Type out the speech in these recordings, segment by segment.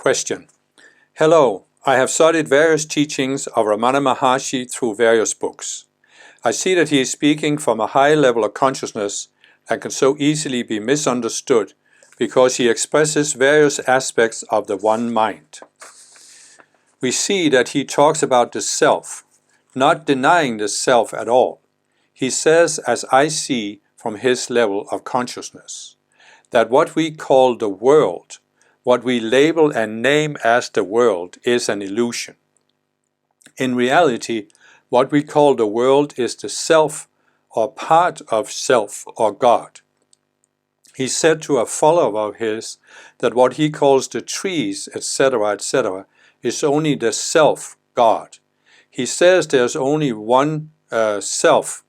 Question. Hello, I have studied various teachings of Ramana Maharshi through various books. I see that he is speaking from a high level of consciousness and can so easily be misunderstood because he expresses various aspects of the one mind. We see that he talks about the self, not denying the self at all. He says, as I see from his level of consciousness, that what we call the world, what we label and name as the world, is an illusion. In reality, what we call the world is the self or part of self or God. He said to a follower of his that what he calls the trees, etc., is only the self, God. He says there's only one self,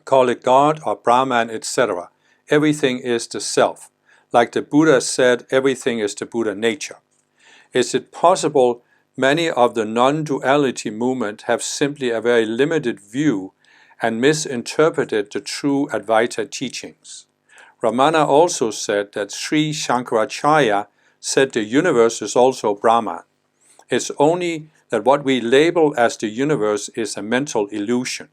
call it God or Brahman, etc. Everything is the self. Like the Buddha said, everything is the Buddha nature. Is it possible many of the non-duality movement have simply a very limited view and misinterpreted the true Advaita teachings? Ramana also said that Sri Shankaracharya said the universe is also Brahman. It's only that what we label as the universe is a mental illusion.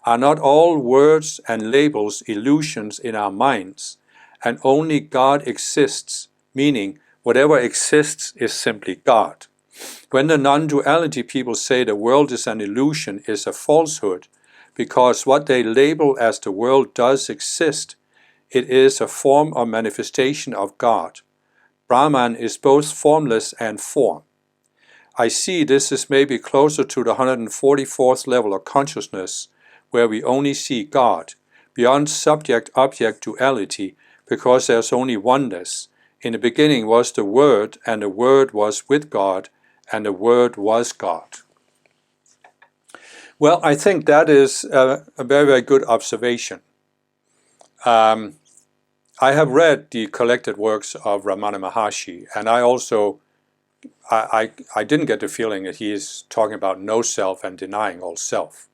Are not all words and labels illusions in our minds, and only God exists, meaning whatever exists is simply God? When the non-duality people say the world is an illusion, is a falsehood, because what they label as the world does exist. It is a form or manifestation of God. Brahman is both formless and form. I see this is maybe closer to the 144th level of consciousness, where we only see God, beyond subject-object duality, because there's only oneness. In the beginning was the Word, and the Word was with God, and the Word was God. Well, I think that is a very, very good observation. I have read the collected works of Ramana Maharshi, and I didn't get the feeling that he is talking about no self and denying all self.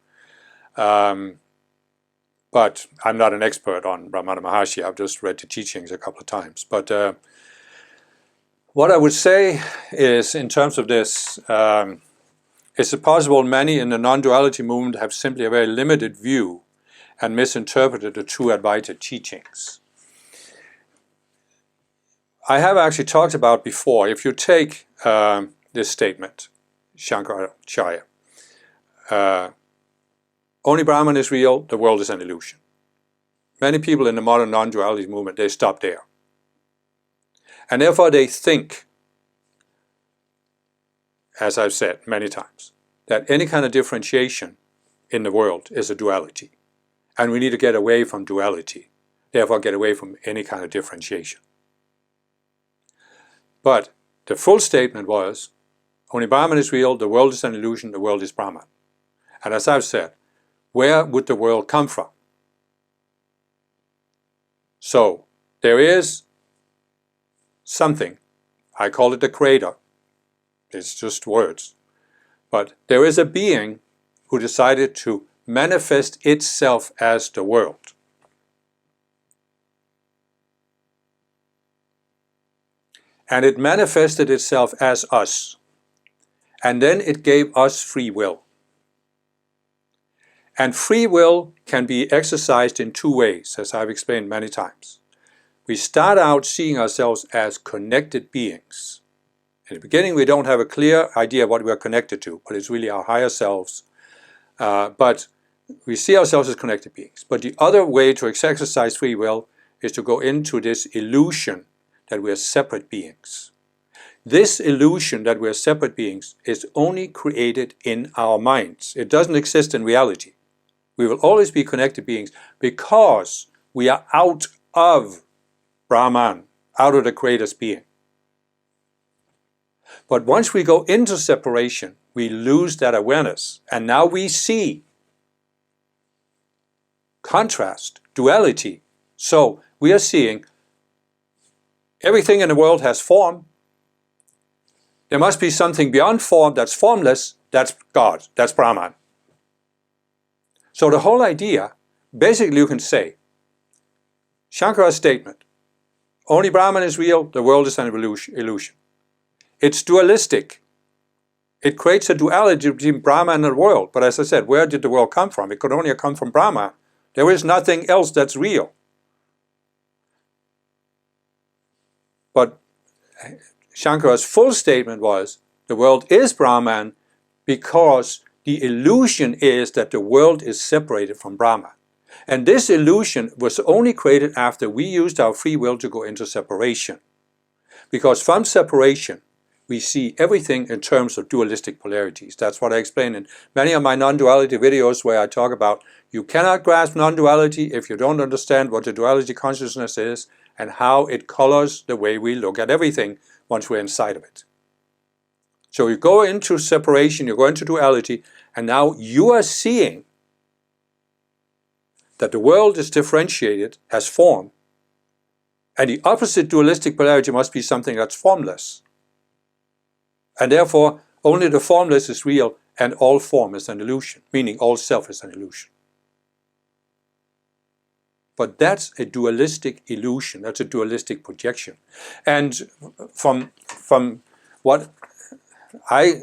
But I'm not an expert on Ramana Maharshi. I've just read the teachings a couple of times. But what I would say is, in terms of this, is it possible many in the non-duality movement have simply a very limited view and misinterpreted the true Advaita teachings? I have actually talked about before, if you take this statement, Shankaracharya, only Brahman is real, the world is an illusion. Many people in the modern non-duality movement, they stop there. And therefore they think, as I've said many times, that any kind of differentiation in the world is a duality. And we need to get away from duality, therefore get away from any kind of differentiation. But the full statement was, only Brahman is real, the world is an illusion, the world is Brahman. And as I've said, where would the world come from? So, there is something, I call it the creator, it's just words, but there is a being who decided to manifest itself as the world. And it manifested itself as us, and then it gave us free will. And free will can be exercised in two ways, as I've explained many times. We start out seeing ourselves as connected beings. In the beginning, we don't have a clear idea what we are connected to, but it's really our higher selves. But we see ourselves as connected beings. But the other way to exercise free will is to go into this illusion that we are separate beings. This illusion that we are separate beings is only created in our minds. It doesn't exist in reality. We will always be connected beings because we are out of Brahman, out of the Creator's being. But once we go into separation, we lose that awareness. And now we see contrast, duality. So we are seeing everything in the world has form. There must be something beyond form that's formless. That's God, that's Brahman. So the whole idea, basically you can say, Shankara's statement, only Brahman is real, the world is an illusion. It's dualistic. It creates a duality between Brahma and the world. But as I said, where did the world come from? It could only have come from Brahma. There is nothing else that's real. But Shankara's full statement was, the world is Brahman because the illusion is that the world is separated from Brahman. And this illusion was only created after we used our free will to go into separation. Because from separation, we see everything in terms of dualistic polarities. That's what I explain in many of my non-duality videos, where I talk about you cannot grasp non-duality if you don't understand what the duality consciousness is and how it colors the way we look at everything once we're inside of it. So you go into separation, you go into duality, and now you are seeing that the world is differentiated as form, and the opposite dualistic polarity must be something that's formless. And therefore, only the formless is real, and all form is an illusion, meaning all self is an illusion. But that's a dualistic illusion, that's a dualistic projection. And from what I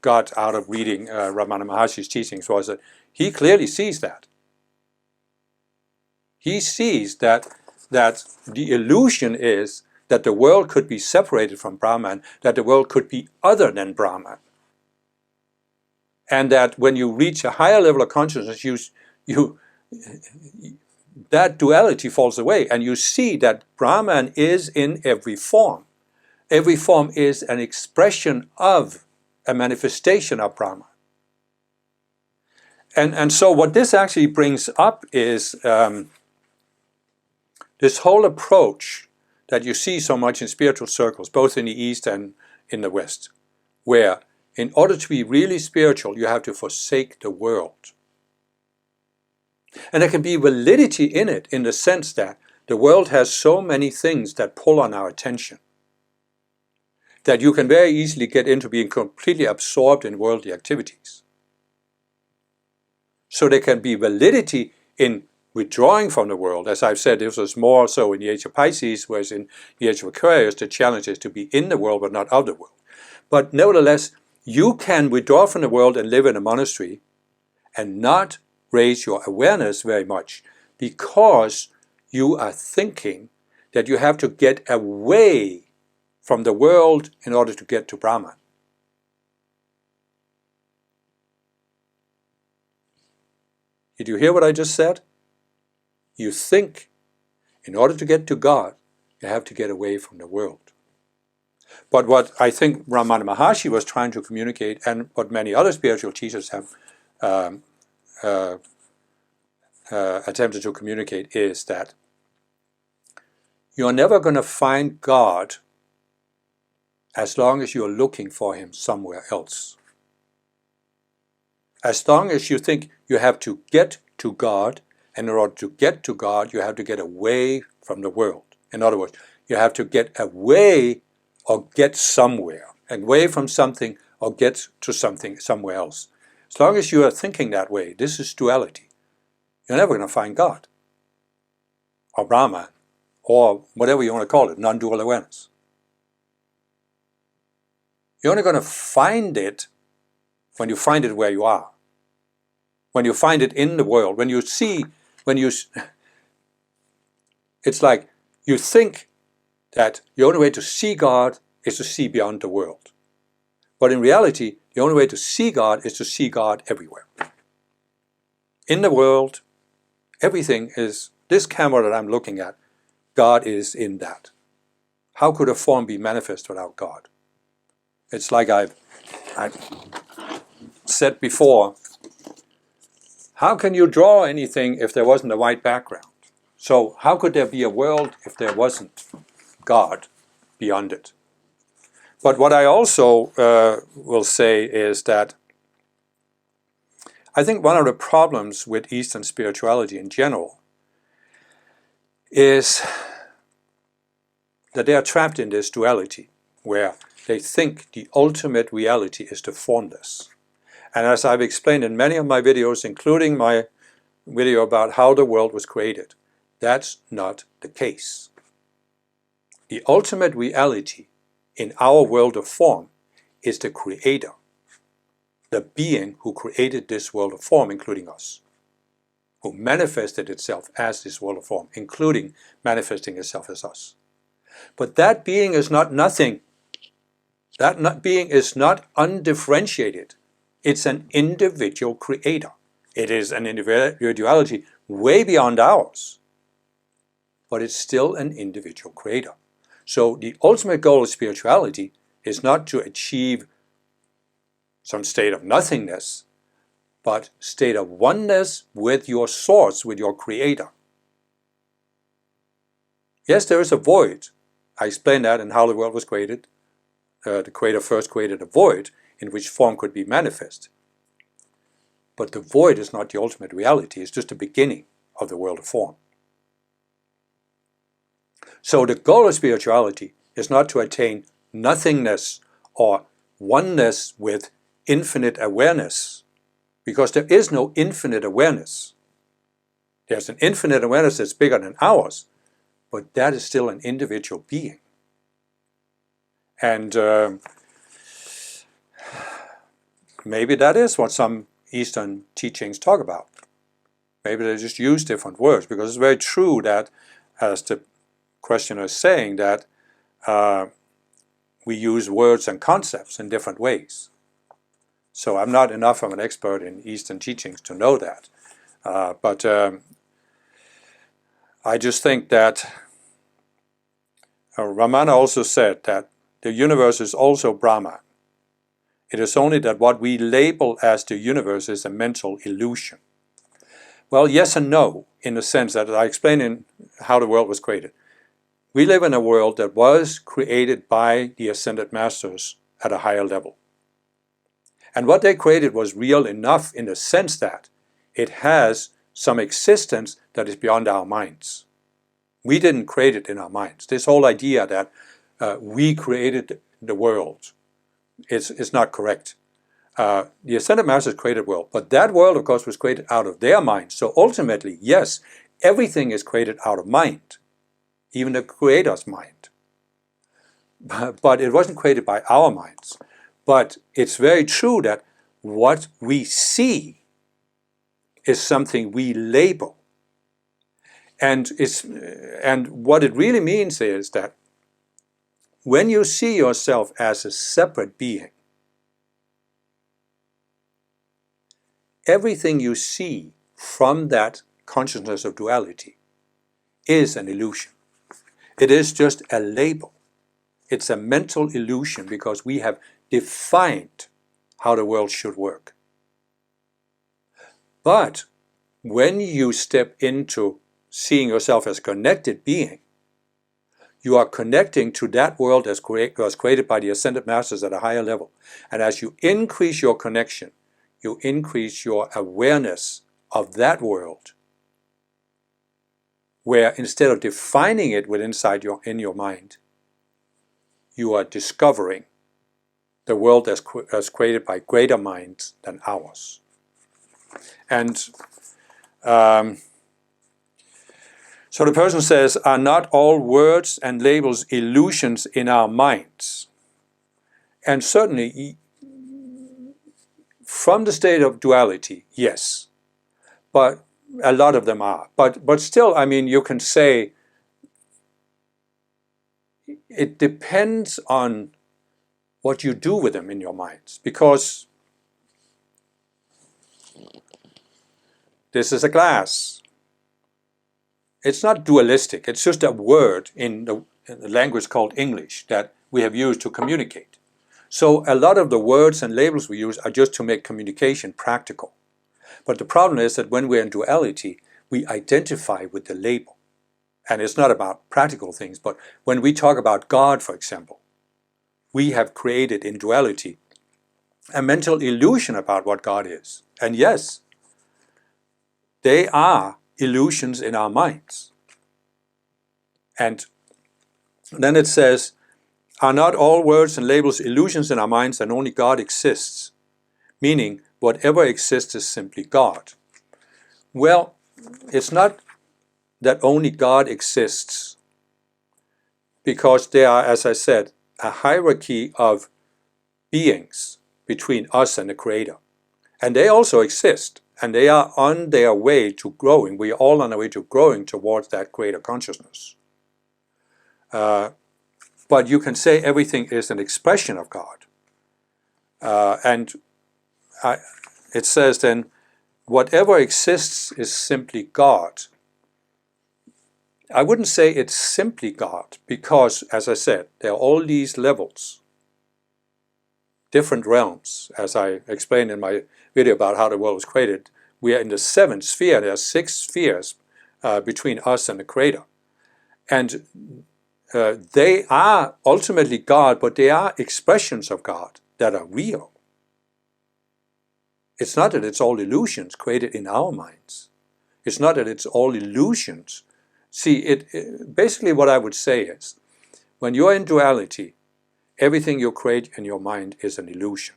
got out of reading Ramana Maharshi's teachings was that he clearly sees that. He sees that the illusion is that the world could be separated from Brahman, that the world could be other than Brahman. And that when you reach a higher level of consciousness, that duality falls away, and you see that Brahman is in every form. Every form is an expression of a manifestation of Brahman. And so what this actually brings up is this whole approach that you see so much in spiritual circles, both in the East and in the West, where in order to be really spiritual, you have to forsake the world. And there can be validity in it, in the sense that the world has so many things that pull on our attention, that you can very easily get into being completely absorbed in worldly activities. So there can be validity in withdrawing from the world. As I've said, this was more so in the age of Pisces, whereas in the age of Aquarius, the challenge is to be in the world but not of the world. But nevertheless, you can withdraw from the world and live in a monastery and not raise your awareness very much, because you are thinking that you have to get away from the world in order to get to Brahman. Did you hear what I just said? You think in order to get to God, you have to get away from the world. But what I think Ramana Maharshi was trying to communicate, and what many other spiritual teachers have attempted to communicate, is that you're never going to find God as long as you're looking for Him somewhere else. As long as you think you have to get to God, and in order to get to God, you have to get away from the world. In other words, you have to get away or get somewhere, away from something or get to something somewhere else. As long as you are thinking that way, this is duality. You're never going to find God, or Brahman, or whatever you want to call it, non-dual awareness. You're only going to find it when you find it where you are. When you find it in the world, it's like you think that the only way to see God is to see beyond the world. But in reality, the only way to see God is to see God everywhere. In the world, everything is, this camera that I'm looking at, God is in that. How could a form be manifest without God? It's like I've said before, how can you draw anything if there wasn't a white background? So how could there be a world if there wasn't God beyond it? But what I also will say is that I think one of the problems with Eastern spirituality in general is that they are trapped in this duality, where they think the ultimate reality is the formless. And as I've explained in many of my videos, including my video about how the world was created, that's not the case. The ultimate reality in our world of form is the creator, the being who created this world of form, including us, who manifested itself as this world of form, including manifesting itself as us. But that being is not nothing. That being is not undifferentiated. It's an individual creator. It is an individuality way beyond ours, but it's still an individual creator. So the ultimate goal of spirituality is not to achieve some state of nothingness, but state of oneness with your source, with your creator. Yes, there is a void. I explained that in How the World Was Created. The creator first created a void in which form could be manifest. But the void is not the ultimate reality. It's just the beginning of the world of form. So the goal of spirituality is not to attain nothingness or oneness with infinite awareness, because there is no infinite awareness. There's an infinite awareness that's bigger than ours, but that is still an individual being. And maybe that is what some Eastern teachings talk about. Maybe they just use different words, because it's very true that, as the questioner is saying, that we use words and concepts in different ways. So I'm not enough of an expert in Eastern teachings to know that. But I just think that Ramana also said that the universe is also Brahman. It is only that what we label as the universe is a mental illusion. Well, yes and no, in the sense that I explained in How the World Was Created. We live in a world that was created by the Ascended Masters at a higher level. And what they created was real enough in the sense that it has some existence that is beyond our minds. We didn't create it in our minds. This whole idea that we created the world is not correct. The Ascended Masters created the world, but that world, of course, was created out of their minds. So ultimately, yes, everything is created out of mind, even the Creator's mind. But it wasn't created by our minds. But it's very true that what we see is something we label. And what it really means is that when you see yourself as a separate being, everything you see from that consciousness of duality is an illusion. It is just a label. It's a mental illusion because we have defined how the world should work. But when you step into seeing yourself as a connected being, you are connecting to that world that was created by the Ascended Masters at a higher level. And as you increase your connection, you increase your awareness of that world, where instead of defining it in your mind, you are discovering the world that's created by greater minds than ours. And so the person says, are not all words and labels illusions in our minds? And certainly, from the state of duality, yes. But a lot of them are. But still, I mean, you can say it depends on what you do with them in your minds. Because this is a glass. It's not dualistic. It's just a word in the language called English that we have used to communicate. So a lot of the words and labels we use are just to make communication practical. But the problem is that when we're in duality, we identify with the label. And it's not about practical things, but when we talk about God, for example, we have created in duality a mental illusion about what God is. And yes, they are illusions in our minds. And then it says, are not all words and labels illusions in our minds and only God exists? Meaning, whatever exists is simply God. Well, it's not that only God exists, because there are, as I said, a hierarchy of beings between us and the Creator. And they also exist, and they are on their way to growing. We are all on our way to growing towards that Creator consciousness. But you can say everything is an expression of God. It says then, whatever exists is simply God. I wouldn't say it's simply God, because, as I said, there are all these levels, different realms, as I explained in my video about how the world was created. We are in the seventh sphere. There are 6 spheres between us and the Creator. And they are ultimately God, but they are expressions of God that are real. It's not that it's all illusions created in our minds. It's not that it's all illusions. See, basically what I would say is, when you're in duality, everything you create in your mind is an illusion.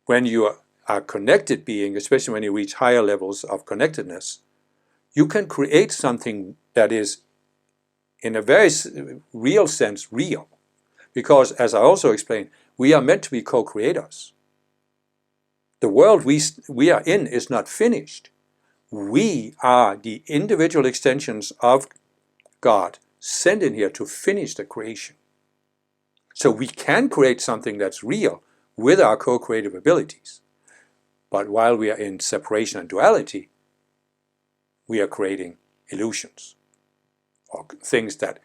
When you are a connected being, especially when you reach higher levels of connectedness, you can create something that is, in a very real sense, real. Because, as I also explained, we are meant to be co-creators. The world we are in is not finished. We are the individual extensions of God sent in here to finish the creation. So we can create something that's real with our co-creative abilities. But while we are in separation and duality, we are creating illusions, or things that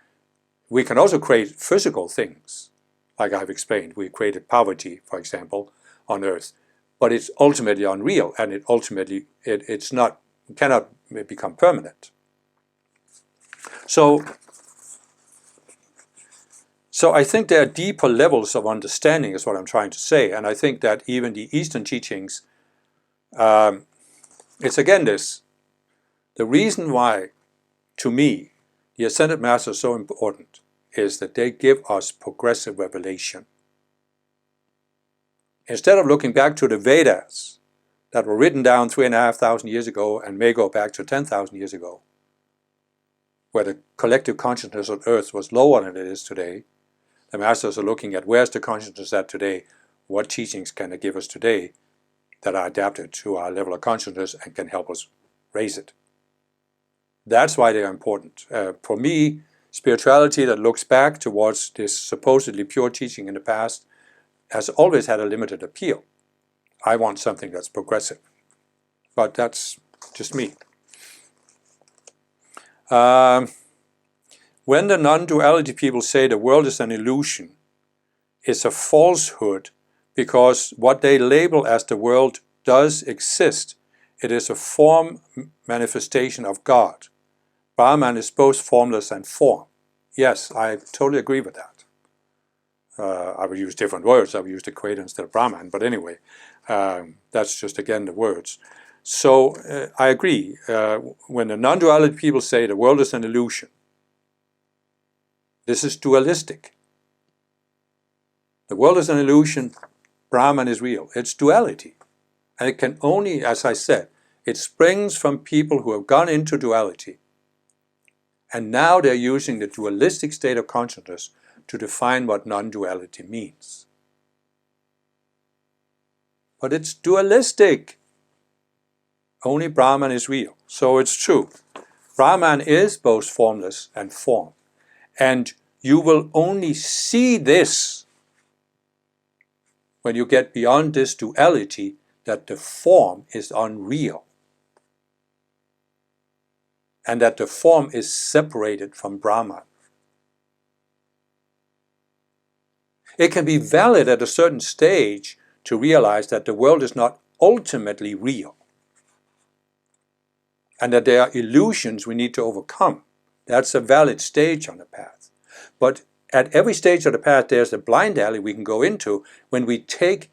we can also create physical things. Like I've explained, we created poverty, for example, on Earth, but it's ultimately unreal, and it's not, cannot become permanent. So I think there are deeper levels of understanding, is what I'm trying to say, and I think that even the Eastern teachings, it's again this, the reason why, to me, the Ascended Masters are so important is that they give us progressive revelation. Instead of looking back to the Vedas that were written down 3,500 years ago and may go back to 10,000 years ago, where the collective consciousness on Earth was lower than it is today, the Masters are looking at where's the consciousness at today, what teachings can they give us today that are adapted to our level of consciousness and can help us raise it. That's why they are important. For me, spirituality that looks back towards this supposedly pure teaching in the past has always had a limited appeal. I want something that's progressive. But that's just me. When the non-duality people say the world is an illusion, it's a falsehood, because what they label as the world does exist. It is a form manifestation of God. Brahman is both formless and form. Yes, I totally agree with that. I would use different words. I would use the Creator instead of Brahman. But anyway, that's just, again, the words. So I agree. When the non-duality people say the world is an illusion, this is dualistic. The world is an illusion. Brahman is real. It's duality. And it can only, as I said, it springs from people who have gone into duality. And now they're using the dualistic state of consciousness to define what non-duality means. But it's dualistic. Only Brahman is real. So it's true. Brahman is both formless and form. And you will only see this when you get beyond this duality, that the form is unreal. And that the form is separated from Brahman. It can be valid at a certain stage to realize that the world is not ultimately real. And that there are illusions we need to overcome. That's a valid stage on the path. But at every stage of the path, there's a blind alley we can go into when we take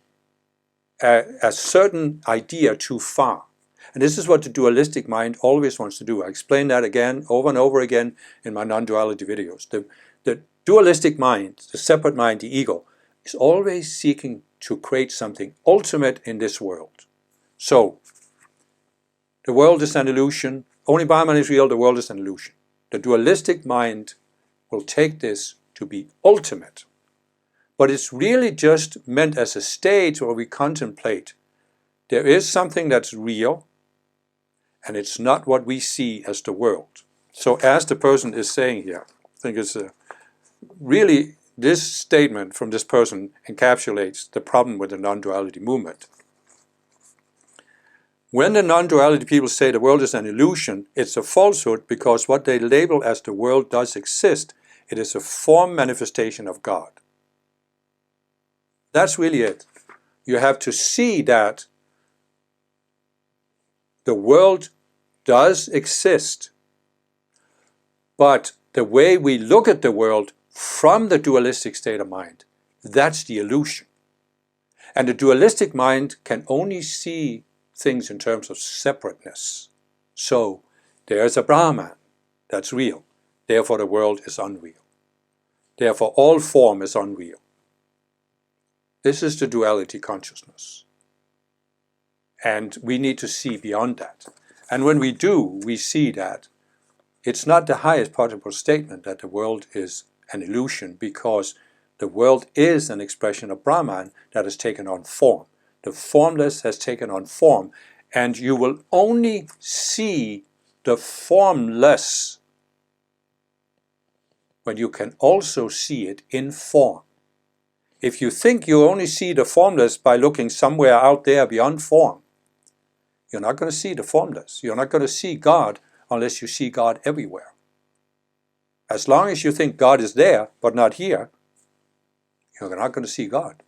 a certain idea too far. And this is what the dualistic mind always wants to do. I explain that again, over and over again in my non-duality videos. The dualistic mind, the separate mind, the ego, is always seeking to create something ultimate in this world. So, the world is an illusion. Only Brahman is real, the world is an illusion. The dualistic mind will take this to be ultimate. but it's really just meant as a stage where we contemplate. There is something that's real, and it's not what we see as the world. So as the person is saying here, I think it's really this statement from this person encapsulates the problem with the non-duality movement. When the non-duality people say the world is an illusion, it's a falsehood because what they label as the world does exist. It is a form manifestation of God. That's really it. You have to see that the world does exist, but the way we look at the world from the dualistic state of mind, that's the illusion. And the dualistic mind can only see things in terms of separateness. So there's a Brahman that's real. Therefore the world is unreal. Therefore all form is unreal. This is the duality consciousness. And we need to see beyond that. And when we do, we see that it's not the highest possible statement that the world is an illusion, because the world is an expression of Brahman that has taken on form. The formless has taken on form, and you will only see the formless when you can also see it in form. If you think you only see the formless by looking somewhere out there beyond form, you're not going to see the formless. You're not going to see God unless you see God everywhere. As long as you think God is there but not here, you're not going to see God.